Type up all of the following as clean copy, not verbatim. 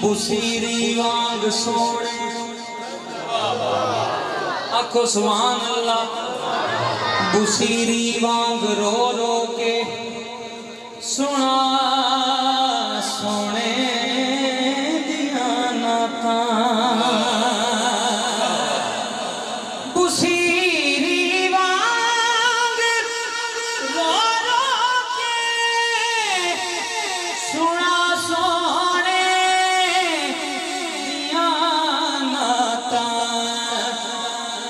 बुसीरी वांग सोने आखो सुभान अल्लाह। बुसीरी वांग रो रो के सुना सोने दिया नाता। बुसीरी वांग रो रो के सुना सोने दिया नाता।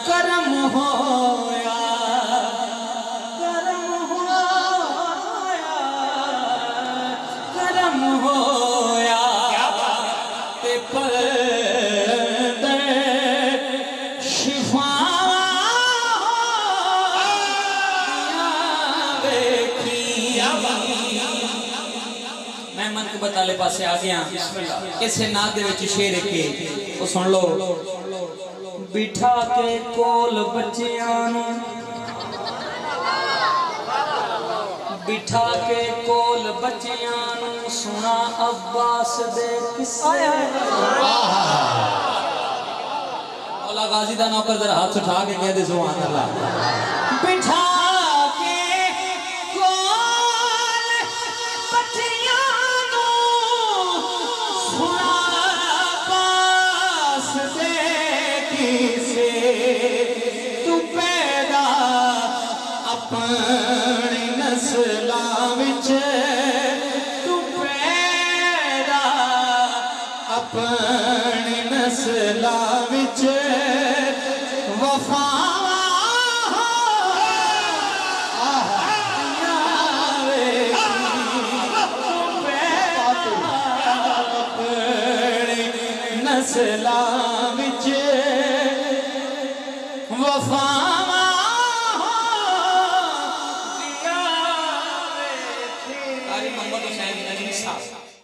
करम होया करम होया ते पर शिफा मैं मन के बताले पासे आ गया। इसे नाद दे विच शेर के ओ सुन लो। बिठा के कोल बच्चियां नूं बिठा के कोल बच्चियां नूं सुना अब्बास दे किस्से। मौला गाजी दा नौकर जरा हाथ उठा के कह दे सुभान अल्लाह। बिठा के कोल बच्चियां नूं सुना अब्बास दे किस्से। तू पैदा अपनी नस्लां विच तू पैदा अपनी नस्लां विच वफावां अपनी नस्लां विच वफावां मोहम्मद हुसैन नजमी साहब।